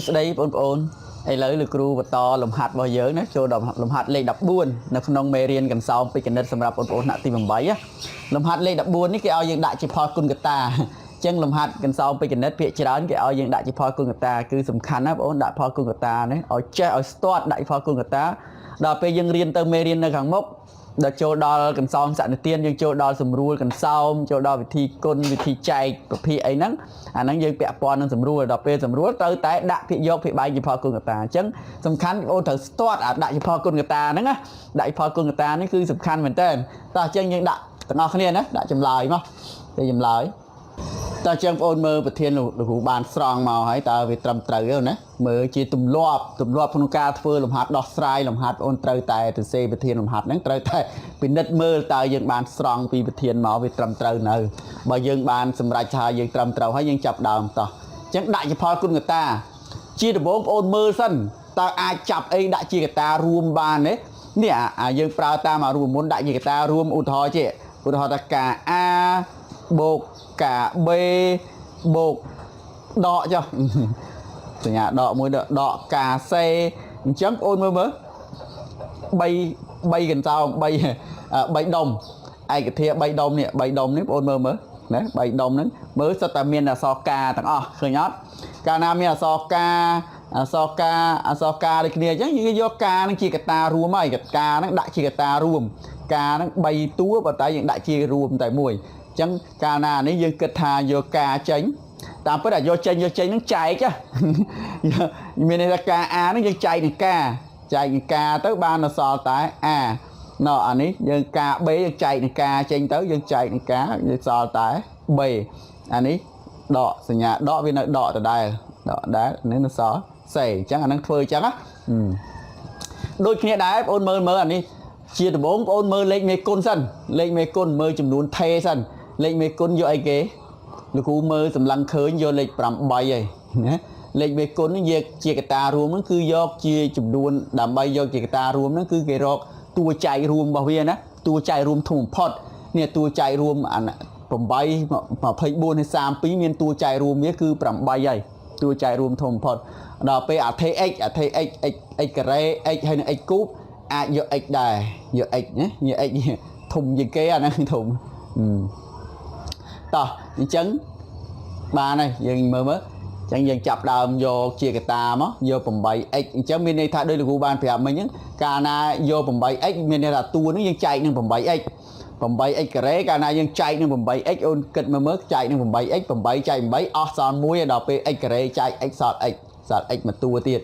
สดีปนไอ้เลยหรือครูบต่อลมหัดบ่เยอะนะโจดลมหัดเลขดับบุญนักน้องเมเรียนกันซ้อมไปกันเด็ดสำหรับปนหนักตีบังใบอะลมหัดเลขดับบุญนี่แกเอายังได้เฉพาะกุลกตาจังลมหัดกันซ้อมไปกันเด็ดเพียจร้านแกเอายังได้เฉพาะกุลกตาคือสำคัญนะปนได้พอกุลกตาเนี่ยเอาเจ้าเอาสตอดได้พอกุลกตาดาวไปยังเรียนเติมเมเรียนในขังมกดาวโจดอกันซ้อมสันเตียนยังโจดอสำรวจกันซ้อมโจดอวิธีกลวิธีใจประเภทไอ้นั้นอันนั้นยังเปียปอนนั่งสำรวจดอกเปสำรวจเตยแต่ดะพิยกพิใบเฉพาะกุลกตาจังสำคัญโอ้ถือสตอดดะเฉพาะกุลกตานั่นนะดะเฉพาะกุลกตานี่คือสำคัญเหมือนเดิมต่อจังยังดะต่างเอาคะแนนนะดะจำลายมั้งได้จำลายต่อจังโอนมือประเทศหลูบานสตรองมาให้ตาไปตรำเตยนะมือจีตุ่มรอบพนุกาเฟื่อลมหัดดอกสไลลมหัดโอนเตยแต่ตัวเซประเทศลมหัดนั่งเตยแต่เป็นนัดมือตายังบานสตรองปีประเทศมาไปตรำเตยเนอบ่ยังบานสำหรับชายยังตรำเตยให้ยังจับดาวต่อจังได้เฉพาะกุลกตาจีตะโบงโอนมือสั้นตาอาจับไอ้ได้จีกตารวมบานเนี่ยยังปลาตามารวมมุนได้จีกตารวมอุทธรเจอุทธรตะกาอาโบกกาเบโบกดอจ้ะสัญญาดอมวยดอกาเซจังโอนมือใบกันเจ้าใบดมไอ้กระเทียใบดมเนี่ยใบดมนี่โอนมือนะใบดมนั้นมือสตาร์เมียนซอกาต่างอ๋อเคยยอดกานาเมียซอกาเด็กเนี่ยจังยี่โยกานั่งชีกตารวมไม่กับกานั่งได้ชีกตารวมกานั่งใบตัวปัตตายังได้ชีรวมแต่มวยจังกานานี่ยังกระทาโยกาจังตามเพื่อโยเจนนั่งใจจ้ะมีในกาอานั่งยังใจในกาtới ba nó so tại nó anh ấyยังกาเบยังใจในกาเจนtớiยังใจในกายังso tạiเบอันนี้ดอกสัญญาดอกวินาดอกแต่ได้ดอกได้นี่nó soใส่จังอันนั้นเฟยจังáโดยขี้ได้โอนมืออันนี้เชียร์โบงโอนมือเล็กเมกุนสั้นเล็กเมกุนมือจำนวนเทสั้นเล็กเมกุนโยไอเก๋ลูกมือสำลังเคยโยเล็กปรำใบไอ้นะเล็กเมกุนนี่เจียกตารวมนั่นคือยกเชียจำนวนดำใบโยเจียกตารวมนั่นคือเกรอกตัวใจรวมบ่าวเวียนะตัวใจรวมถุงพอดเนี่ยตัวใจรวมอันปรำใบมาเพย์บูนใน3 ปีมีตัวใจรวมนี่คือปรำใบใหญ่ตัวใจรวมถุงพอดดอกไปเทเอ็กกระเรเอ็กให้ในเอ็กกูโยเอ็กได้โยเอ็กเนี่ยโยเอ็กถุงยังเก๋นะถุงต่อจังba này dừng mơ chẳng dừng chập đầm vô chia cái ta mất vô phòng bày ấy chẳng bên đây thay đây là của ban phải mình những cana vô phòng bày ấy bên đây là tua nó dừng chạy nên phòng bày ấy cái đấy cana dừng chạy nên phòng bày ấy ôn kịch mà mất chạy nên phòng bày chạy bấy son muối đỏ pe ấy cái đấy chạy ấy sọt ấy mà tua tiền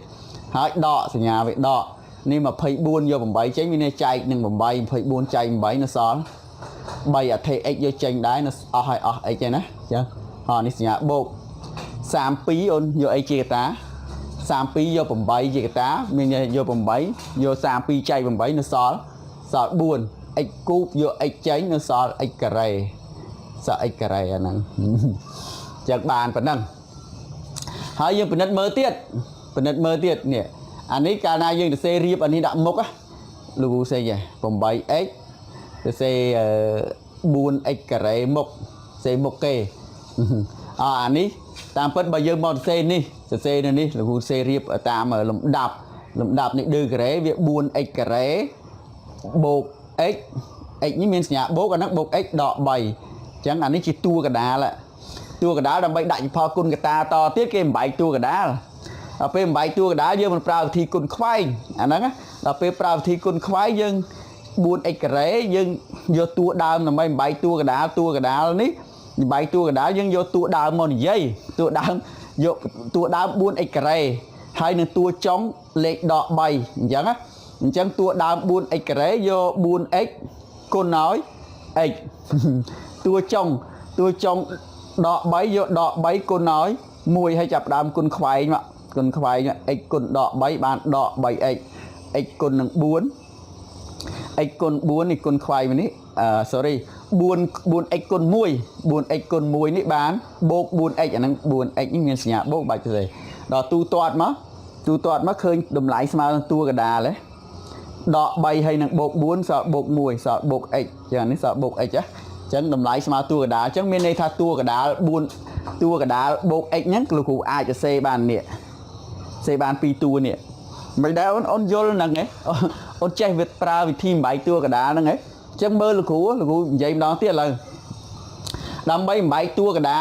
hãy đọ từ nhà vậy đọ nên mà phải buôn vô phòng bày chính bên đây chạy nên phòng bày phải buôn chạy bấy nó son bày thay ấy vô tranh đá nó ấy chơi nè chứ họ ní nhà bộ 3 ปีโอนโยไอเจตา3 ปีโยผมใบเจตามีเนี่ยโยผมใบโย3 ปีใจผมใบnó sọ buồnไอกูโยไอใจnó sọไอกระไรsọไอกระไรอันนั้นจากบานปนังหายังปนัดเมื่อเตี้ยเนี่ยอันนี้การนายยังจะเซรีบอันนี้ดับมกอะลูกเซย์ผมใบเอ็กจะเซบุญไอกระไรมกเซมกเกอันนี้ตามเปิดใบยืมมอเซนี่เซนี่หรือเซรีบตามลำดับนี่ดื้อกระไรเวียบุญไอกระไรโบกเอ็กนี่มีสัญญาโบกกันนักโบกเอ็กดอกใบจังอันนี้จีตัวกระดาแหละตัวกระดาดำใบได้พอกุลกระตาต่อเตี้ยเกมใบตัวกระดาเอาเป็นใบตัวกระดาเยอะมันปลาทีกุลควายอันนั้นนะเราเป็นปลาทีกุลควายยังบุญไอกระไรยังโยตัวดำทำไมใบตัวกระดานี่ใบตัวกระดายังโยตัวดาวมันยัยตัวดาวโยตัวดาวบุญไอกระไรให้หนึ่งตัวจ้องเล็กดอกใบอย่างนั้นจังตัวดาวบุญไอกระไรโยบุญเอ็กคนน้อยเอ็กตัวจ้องดอกใบโยดอกใบคนน้อยมวยให้จับดาวคนควายมาคนควายเนี่ยเอ็กคนดอกใบบานดอกใบเอ็กคนหนึ่งบุญไอ้คนนี่คนควายมันนี่sorry บุญไอ้คนมวยนี่บ้านโบกบุญไอ้อย่างนั้นบุญไอ้ยิ่งเงินสัญญาโบกใบเลยดอกตูตอดมั้เคยดมไหลสมาตัวกระดาเลยดอกใบให้นังโบกบุญสอโบกมวยสอโบกไอ้อย่างนี้สอโบกไอ้จ้ะจังดมไหลสมาตัวกระดาจังเมื่อในท่าตัวกระดาบุญตัวกระดาโบกไอ้ยังลูกหูอาจจะเซบานเนี่ย សេបាន2តួនេះមិនដែរអូនយល់ហ្នឹងហ៎អូនចេះវាប្រើវិធីបំបែកតួកដាលហ្នឹងហ៎អញ្ចឹងមើលលោកគ្រូនិយាយម្ដងទៀតឥឡូវដើម្បីបំបែកតួកដា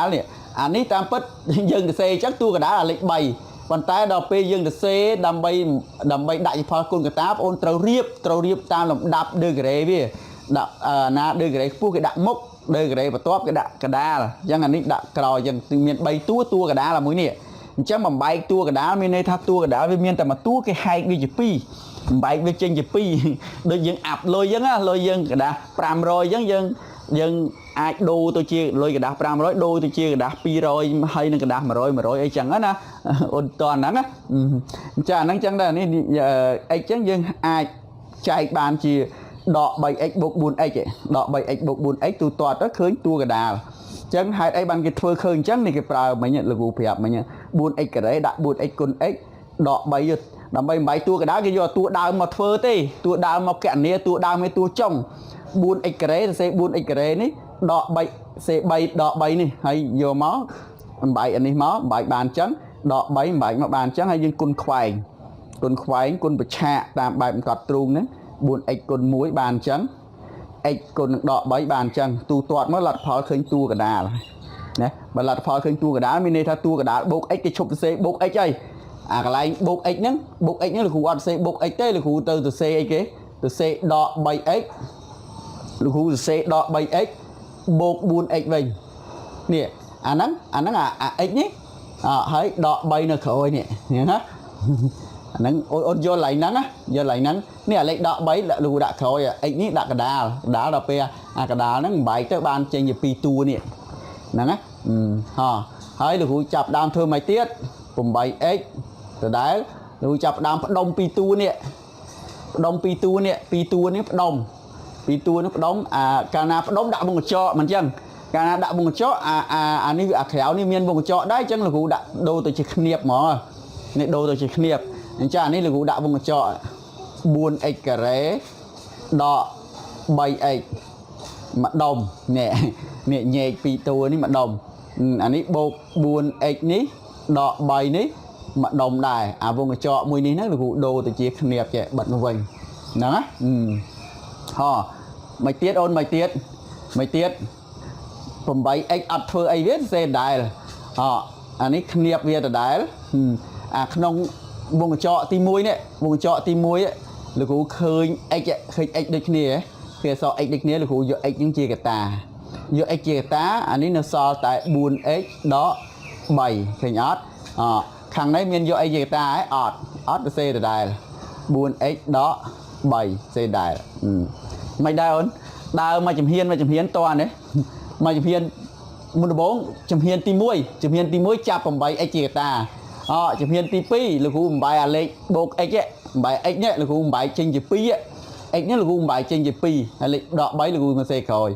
លនេះអានេះតាមពិតយើងទៅសេអញ្ចឹងតួកដាលអាលេខ3ប៉ុន្តែដល់ពេលយើងទៅសេដើម្បីដាក់ជាផលគុណកតាបងអូនត្រូវរៀបតាមលំដាប់ដឺក្រេវាដាក់ណាដឺក្រេខ្ពស់គេដាក់មុខដឺក្រេបន្ទាប់គេដាក់កដាលអញ្ចឹងអានេះដាក់ក្រោយអញ្ចឹងមាន3តួកដាលមួយនេះអញ្ចឹងបំបែកតួកដាលមានន័យថាតួកដាលវាមានតែមួយតួគេហែកវាជា2បំបែកវាចេញជា2ដូចយើងអាប់លុយអញ្ចឹងលុយយើងកដាស់500អញ្ចឹងយើងអាចដូរទៅជាលុយកដាស់500ដូរទៅជាកដាស់200ហើយនឹងកដាស់100អីចឹងណាអូនតោះហ្នឹងណាចាហ្នឹងចឹងដែរនេះអីចឹងយើងអាចចែកបានជាដក 3x បូក 4x ដក 3x បូក 4x ទូទាត់ទៅឃើញតួកដាលអញ្ចឹងហេតុអីបានគេធ្វើឃើញអញ្ចឹងនេះគេប្រើមិញលោកគ្រូប្រាប់មិញ 4x ការ៉េដាក់ 4x គុណ x ដក 3 ដើម្បីបំបែកតួកដាលគេយកតួដើមមកធ្វើទេតួដើមមកកណនាតួដើមឯតួចុង 4x ការ៉េសរសេរ 4x ការ៉េនេះដក 3 សេ3ដក 3នេះហើយយកមកបំបែកអានេះមកបំបែកបានអញ្ចឹងដក 3បំបែកមកបានអញ្ចឹងហើយយើងគុណខ្វែងគុណប្រឆាកតាមបែបកត់ទ្រូងហ្នឹង 4x គុណ 1 បានអញ្ចឹង x គុណនឹងដក 3 បានអញ្ចឹងទូទាត់មកលទ្ធផលឃើញតួកដាលណាបើលទ្ធផលឃើញតួកដាលមានន័យថាតួកដាលបូក x គេឈប់សរសេរបូក x ហើយអាកន្លែងបូក x ហ្នឹងលោកគ្រូអត់សរសេរបូក x ទេលោកគ្រូទៅសរសេរអីគេសរសេរដក 3x លោកគ្រូសរសេរដក 3x បូក 4x វិញនេះអាហ្នឹងអា x នេះហើយដក 3 នៅក្រោយនេះណាអាហ្នឹងអូនយល់ឡើងហ្នឹងណាយល់ឡើងហ្នឹងនេះអាលេខដក 3លោកគ្រូដាក់ក្រោយ x នេះដាក់កដាលដល់ពេលអាកដាលហ្នឹងបំបែកទៅបានចេញជា2តួនេះហ្នឹងណាហើយលោកគ្រូចាប់ដើមធ្វើមកទៀត 8x ដដែលលោកចាប់ដើមផ្ដុំ2តួនេះផ្ដុំ2តួនេះ2តួនេះផ្ដុំ2តួនេះផ្ដុំកាលណាផ្ដុំដាក់វងកញ្ចក់មិនអញ្ចឹងកាលណាដាក់វងកញ្ចក់អានេះអាក្រៅនេះមានវងកញ្ចក់ដែរអញ្ចឹងលោកគ្រូដាក់ដូរទៅជាគ្នាបហ្មងនេះដូរទៅជាគ្នាបអញ្ចឹងអានេះលោកគ្រូដាក់វងកញ្ចក់ 4x ការ៉េដក 3x ម្ដុំនេះញែក2តួនេះម្ដុំអានេះបូក 4x នេះដក 3 នេះម្ដុំដែរអាវងកញ្ចក់មួយនេះហ្នឹងលោកគ្រូដូរទៅជាគ្នាបចេះបិទមកវិញហ្នឹងណាមិនទៀតអូនមិនទៀត 8x អត់ធ្វើអីវាសេដដែលអានេះគ្នាបវាដដែលអាក្នុងវងកញ្ចក់ទី1នេះវងកញ្ចក់ទី1លោកគ្រូឃើញ x ដូចគ្នាគេអក្សរ x ដូចគ្នាលោកគ្រូយក x នឹងជាកតាយក x ជាកតាអានេះនៅសល់តែ 4x ដក 3ឃើញអត់ខាងនេះមានយក x ជាកតាហ៎អត់ទៅសេដដែល 4x ដក 3សេដែរមិនដែរអូនដើរមកជំហានតនេះមកជំហានមុនដំបូងជំហានទី1ចាប់ 8x ជាកតាជំហានទី2លោកគ្រូបំបែកអាលេខបូក x បំបែក x នេះលោកគ្រូបំបែកចេញជា2x នេះលោកគ្រូបំបែកចេញជា2ហើយលេខដក 3លោកគ្រូមកសេក្រោយ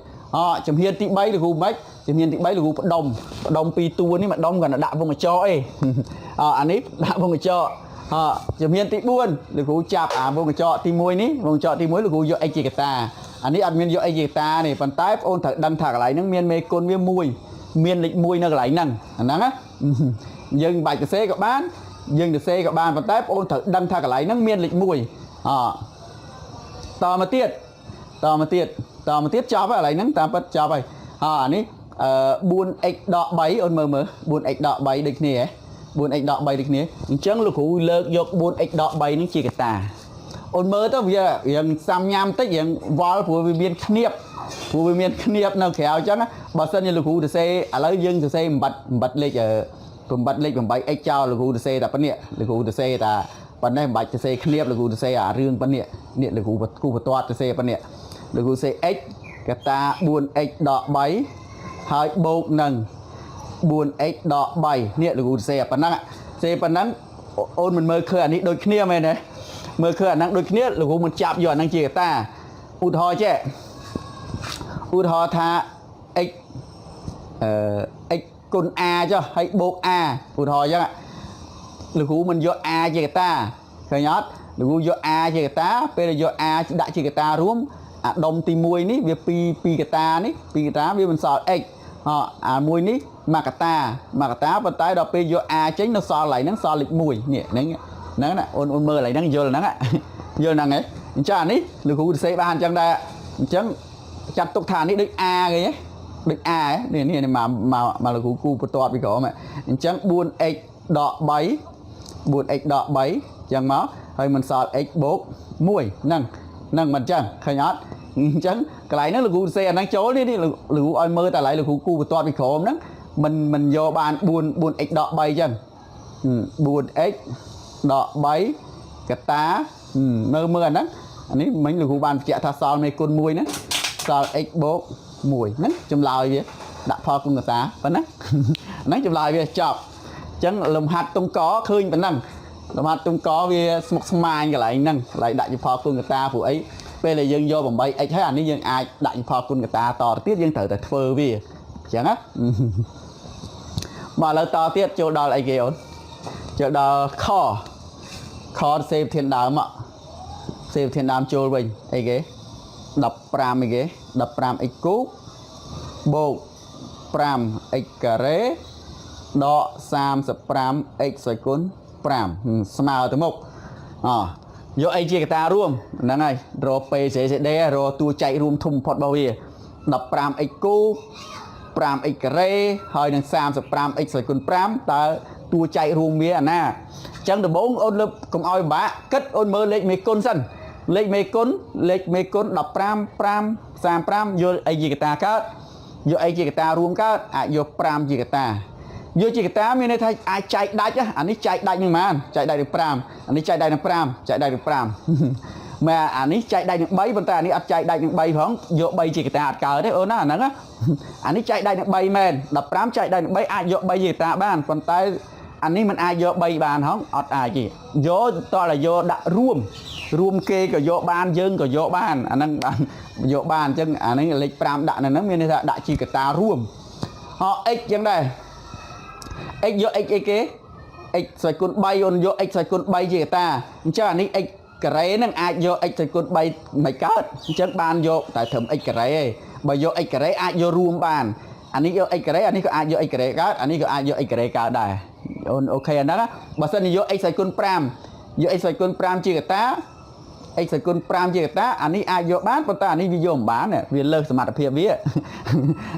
ជំហានទី3លោកគ្រូមិនជំហានទី3លោកគ្រូផ្ដុំ2តួនេះម្ដុំគាត់ដាក់វងកញ្ចក់អានេះដាក់វងកញ្ចក់ជំហានទី4លោកគ្រូចាប់អាវងកញ្ចក់ទី1នេះវងកញ្ចក់ទី1លោកគ្រូយក x ជាកតាអានេះអត់មានយក x ជាកតានេះប៉ុន្តែបងអូនត្រូវដឹងថាកន្លែងហ្នឹងមានមេគុណវា1មានលេខ1នៅកន្លែងហ្នឹងអាហ្នឹងណាយើងបាច់សរសេរក៏បានយើងសរសេរក៏បានប៉ុន្តែបងអូនត្រូវដឹងថាកន្លែងហ្នឹងមានលេខ1តមកទៀតចប់ហើយកន្លែងហ្នឹងតាមពិតចប់ហើយអានេះ4x ដក 3អូនមើល 4x ដក 3ដូចគ្នាហ៎ 4x ដក 3ដូចគ្នាអញ្ចឹងលោកគ្រូលើកយក 4x ដក 3នេះជាកតាអូនមើលទៅវារៀងសាំញ៉ាំតិចរៀងវល់ព្រោះវាមានគ្នាបនៅក្រៅអញ្ចឹងបើសិនជាលោកគ្រូសរសេរឥឡូវយើងសរសេរបំបត្តិលេខ 8x ចោលលោកគ្រូសរសេរតែប៉ុណ្្នេះលោកគ្រូសរសេរតែប៉ុណ្ណេះមិនបាច់សរសេរគ្នាបលោកគ្រូសរសេរអារឿងប៉ុណ្្នេះនេះលោកគ្រូបន្ទាត់សរសេរប៉ុណ្្នេះលោកគ្រូសរសេរ x កតា 4x ដក 3ហើយបូកនឹង 4x ដក 3នេះលោកគ្រូសរសេរប៉ុណ្ណឹងអូនមិនមើលឃើញអានេះដូចគ្នាមែនទេមើលឃើញអាហ្នឹងដូចគ្នាលោកគ្រូមិនចាប់យកអាហ្នឹងជាកតាឧទាហរណ៍ចេះឧទាហរណ៍ថា x គុណ a ចុះហើយបូក a ឧទាហរណ៍អញ្ចឹងលោកគ្រូមិនយក a ជាកតាឃើញអត់លោកគ្រូយក a ជាកតាពេលយក a ដាក់ជាកតារួមអាដុំទី1នេះវា2កតានេះ2កតាវាមិនសល់ x អាមួយនេះ មកតាប៉ុន្តែដល់ពេលយក A ចេញនៅសល់កន្លែងហ្នឹងសល់លេខ1នេះហ្នឹងណាអូនមើលកន្លែងហ្នឹងយល់ហ្នឹងយល់ហ្នឹងហ៎អញ្ចឹងអានេះលោកគ្រូសរសេរបានអញ្ចឹងដែរអញ្ចឹងចាត់ទុកថានេះដូច A គេដូច A នេះមកលោកគ្រូគូបន្ទាត់ពីក្រោមអញ្ចឹង 4x ដក 3 4x ដក 3អញ្ចឹងមកហើយមិនសល់ x បូក1ហ្នឹងមិនអញ្ចឹងឃើញអត់អញ្ចឹងកន្លែងហ្នឹងលោកគ្រូសរសេរអាហ្នឹងចូលនេះលោកគ្រូឲ្យមើលតែកន្លែងលោកគ្រូគូបន្ទាត់ពីក្រោមហ្នឹងមិនយកបាន 4x ដក 3អញ្ចឹង 4x ដក 3 កតាមើលអាហ្នឹងអានេះមិញលោកគ្រូបានបញ្ជាក់ថាសល់មេគុណ1ហ្នឹងសល់ x បូក1ហ្នឹងចម្លើយវាដាក់ផលគុណកតាប៉ុណ្ណាហ្នឹងចម្លើយវាចប់អញ្ចឹងលំហាត់តុងកឃើញប៉ុណ្ណឹងលំហាត់តុងកវាស្មុគស្មាញកន្លែងហ្នឹងកន្លែងដាក់ជាផលគុណកតាព្រោះអីពេលដែលយើងយក 8x ហើយអានេះយើងអាចដាក់ជាផលគុណកតាតទៅទៀតយើងត្រូវតែធ្វើវាអញ្ចឹងណាមកឥឡូវតទៀតចូលដល់អីគេអូនចូលដល់ខសេប្រធានដើមសេប្រធានដើមចូលវិញអីគេ15អីគេ 15x គូបបូក 5x ការ៉េដក 35x សេគុណ5ស្មើទៅមុខយកអីជាកតារួមហ្នឹងហើយរក PCD រកតួចែករួមធំបំផុតរបស់វា 15x គូប 5x ការ៉េហើយនឹង 35x សេគុណ5តើតួចែករួមវាអាណាអញ្ចឹងដំបូងអូនលើកកុំឲ្យពិបាកគិតអូនមើលលេខមេគុណសិនលេខមេគុណ15 5 35យកអីជាកតាកើតយកអីជាកតារួមកើតអាចយក5ជាកតាយកជាកតាមានន័យថាអាចចែកដាច់អានេះចែកដាច់នឹងប៉ុន្មានចែកដាច់នឹង5អានេះចែកដាច់នឹង5ចែកដាច់នឹង5មែនអានេះចែកដាច់នឹង3ប៉ុន្តែអានេះអត់ចែកដាច់នឹង3ផងយក3ជាកតាអត់កើតទេអូនណាអាហ្នឹងអានេះចែកដាច់នឹង3មែន15ចែកដាច់នឹង3អាចយក3ជាកតាបានប៉ុន្តែអានេះមិនអាចយក3បានហងអត់អាចទេយកតើយកដាក់រួមគេក៏យកបានយើងក៏យកបានអាហ្នឹងយកបានអញ្ចឹងអានេះលេខ5ដាក់នៅហ្នឹងមានន័យថាដាក់ជាកតារួមx អញ្ចឹងដែរ x យក x អីគេ x សេគុណ3អូនយក x សេគុណ3ជាកតាអញ្ចឹងអានេះ x ការ៉េហ្នឹងអាចយក x សេគុណ3មិនកើតអញ្ចឹងបានយកតែត្រឹម x ការ៉េឯងបើយក x ការ៉េអាចយករួមបានអានេះយក x ការ៉េអានេះក៏អាចយក x ការ៉េកើតអានេះក៏អាចយក x ការ៉េកើតដែរអូនអូខេអាហ្នឹងបើសិនជាយក x សេគុណ5យក x សេគុណ5ជាកតា x សេគុណ5ជាកតាអានេះអាចយកបានប៉ុន្តែអានេះវាយកមិនបានវាលើសសមត្ថភាពវា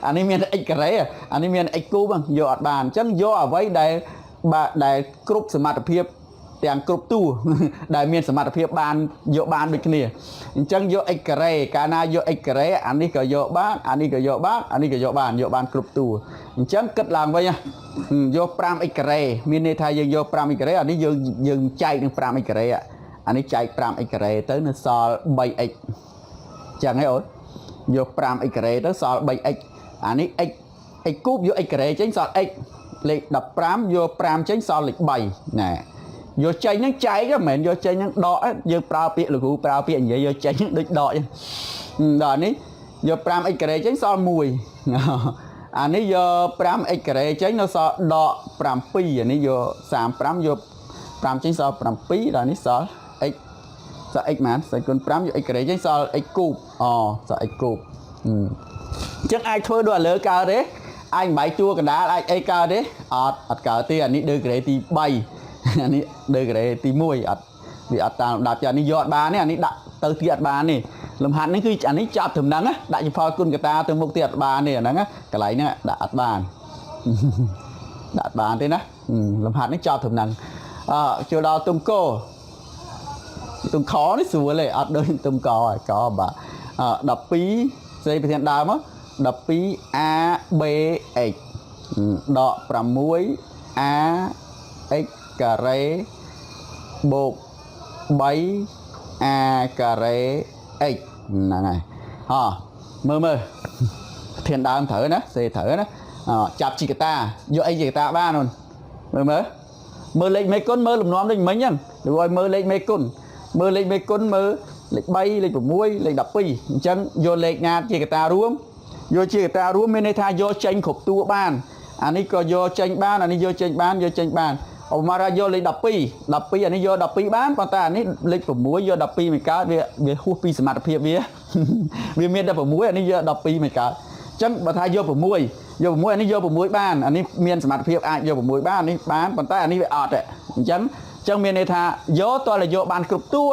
អានេះមាន x ការ៉េអានេះមាន x គូបយកអត់បានអញ្ចឹងយកអ្វីដែលគ្រប់សមត្ថភាពទាំងគ្រប់តួដែលមានសមត្ថភាពបានយកបានដូចគ្នាអញ្ចឹងយក x ការ៉េកាលណាយក x ការ៉េអានេះក៏យកបានអានេះក៏យកបានអានេះក៏យកបានគ្រប់តួអញ្ចឹងគិតឡើងវិញយក 5x ការ៉េមានន័យថាយើងយក 5x ការ៉េអានេះយើងចែកនឹង 5x ការ៉េអានេះចែក 5x ការ៉េទៅនៅសល់ 3x ចឹងហ៎អូនយក 5x ការ៉េទៅសល់ 3x អានេះ x គូបយក x ការ៉េចេញសល់ x លេខ15យក5ចេញសល់លេខ3ណែយកចេញហ្នឹងចែកមិនមែនយកចេញហ្នឹងដកយើងប្រើពាក្យលោកគ្រូប្រើពាក្យនិយាយយកចេញដូចដកចឹងដល់នេះយក 5x ការ៉េចេញសល់1អានេះយក 5x ការ៉េចេញនៅសល់ដក7អានេះយក35យក5ចេញសល់7ដល់នេះសល់ x សល់ x ហ្មងសេគុណ5យក x ការ៉េចេញសល់ x គូបសល់ x គូបអញ្ចឹងអាចធ្វើដូចឥឡូវកើតទេអាចបែកតួកណ្ដាលអាចអីកើតទេអត់កើតទេអានេះដឺក្រេទី3អានេះដឺក្រេទី1អត់វាអត់តាមលំដាប់ចានេះយកអត់បានទេអានេះដាក់ទៅទៀតអត់បានទេលំហាត់នេះគឺអានេះចាប់ត្រឹមហ្នឹងដាក់ជាផលគុណកតាទៅមុខទៀតអត់បានទេអាហ្នឹងកន្លែងហ្នឹងដាក់អត់បានដាក់អត់បានទេណាលំហាត់នេះចាប់ត្រឹមហ្នឹងចូលដល់ទុំកោទុំខនេះស្រួលទេអត់ដូចទុំកហើយកបាទ12ស្អីប្រធានដើមមក 12abx ដក 6ax ការ៉េបូក 3a ការ៉េ x ហ្នឹងហើយមើលធានដើមត្រូវណាសេត្រូវណាចាប់ជីកតាយកអីជីកតាបានអូនមើលលេខមេគុណមើលលំនាំដូចមិញហ្នឹងឬឲ្យមើលលេខមេគុណមើលលេខមេគុណមើលលេខ3លេខ6លេខ12អញ្ចឹងយកលេខណាជីកតារួមយកជាកតារួមមានន័យថាយកចេញគ្រប់តួបានអានេះក៏យកចេញបានអានេះយកចេញបានឧបមាថាយកលេខ12អានេះយក12បានប៉ុន្តែអានេះលេខ6យក12មិនកើតវាហួសពីសមត្ថភាពវាមានតែ6អានេះយក12មិនកើតអញ្ចឹងបើថាយក6 យក6អានេះយក6បានអានេះមានសមត្ថភាពអាចយក6បាននេះបានប៉ុន្តែអានេះវាអត់ទេអញ្ចឹងមានន័យថាយកតើយកបានគ្រប់តួ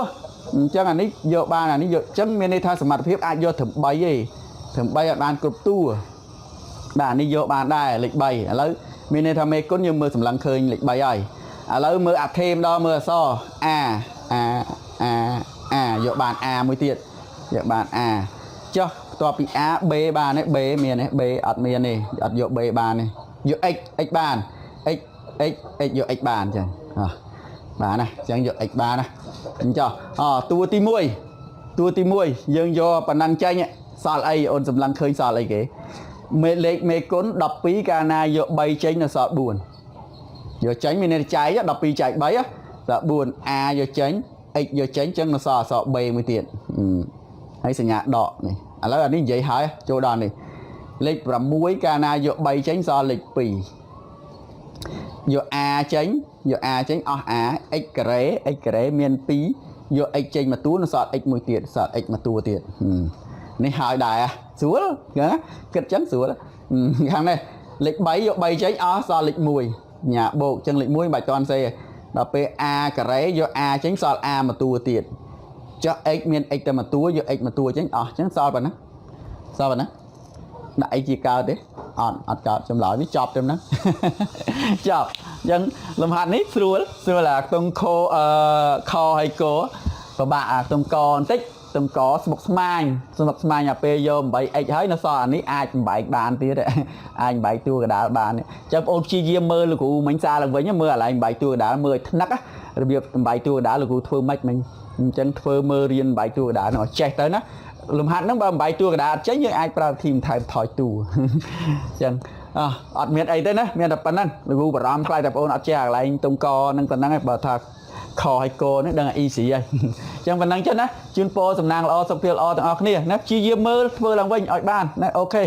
អញ្ចឹងអានេះយកបានអានេះយកអញ្ចឹងមានន័យថាសមត្ថភាពអាចយកត្រឹម3ទេត្រឹម3ឲ្យបានគ្រប់តួបាទអានេះយកបានដែរលេខ3ឥឡូវមានន័យថាមេគុណយើងមើលសម្លឹងឃើញលេខ3ហើយឥឡូវមើលអាថេមដល់មើលអក្សរ A យកបាន A មួយទៀតយកបាន A ចុះបន្ទាប់ពី A B បានទេ B មានទេ B អត់មានទេអត់យក B បានទេយក X បាន X យក X បានអញ្ចឹងបានណាអញ្ចឹងយក X បានណាអញ្ចឹងតួទី1យើងយកប៉ុណ្ណឹងចេញសល់អីអូនសម្លឹងឃើញសល់អីគេលេខមេគុណ12កាលណាយក3ចេញនៅសល់4យកចេញមានន័យចែក12ចែក3ដល់4 A យកចេញ X យកចេញអញ្ចឹងនៅសល់អក្សរ B មួយទៀតហើយសញ្ញាដកនេះឥឡូវអានេះនិយាយហើយចូលដល់នេះលេខ6កាលណាយក3ចេញសល់លេខ2យក A ចេញអស់ A x ការ៉េមាន2យក x ចេញមកតួនៅសល់ x មួយទៀតសល់ x មកតួទៀតនេះហើយដែរស្រួលគិតចឹងស្រួលខាងនេះលេខ3យក3ចេញអស់សល់លេខ1ញ៉ាបូកចឹងលេខ1មិនបាច់តន់សេដល់ពេល a ការ៉េយក a ចេញសល់ a មកតួទៀតចុះ x មាន x តែមកតួយក x មកតួចេញអស់ចឹងសល់ប៉ុណ្ណាដាក់អីជាកើតទេអត់កើតចម្លើយនេះចប់ត្រឹមហ្នឹងចប់អញ្ចឹងលំហាត់នេះស្រួលអាខ្ទង់ខហើយកពិបាកអាខ្ទង់កបន្តិចខ្ទង់កស្មុកស្មាញអាពេលយក 8x ហើយនៅសល់អានេះអាចបំបែកបានទៀតអាចបំបែកតួកដាលបានអញ្ចឹងបងអូនព្យាយាមមើលលោកគ្រូមិញសារឡើងវិញមើលអាឡែងបំបែកតួកដាលមើលឲ្យថ្នឹករបៀបបំបែកតួកដាលលោកគ្រូធ្វើម៉េចមិញអញ្ចឹងធ្វើមើលរៀនបំបែកតួកដាលនោះឲ្យចេះទៅណាលំហាត់ហ្នឹងបើបំបែកតួកដាលអត់ចេញយើងអាចប្រើវិធីបន្ថែមថយតួអញ្ចឹងអត់មានអីទេណាមានតែប៉ុណ្ណឹងលោកគ្រូបារម្ភខ្លាចតែបងអូនអត់ចេះអាកន្លែងតុងកហ្នឹងប៉ុណ្ណឹងឯងបើថាខហើយកនេះដឹង easy ហើយអញ្ចឹងប៉ុណ្ណឹងចឹងណាជូនពរសំណាងល្អសុខភាពល្អទាំងអស់គ្នាណាព្យាយាមមើលធ្វើឡើងវិញឲ្យបានណាអូខេ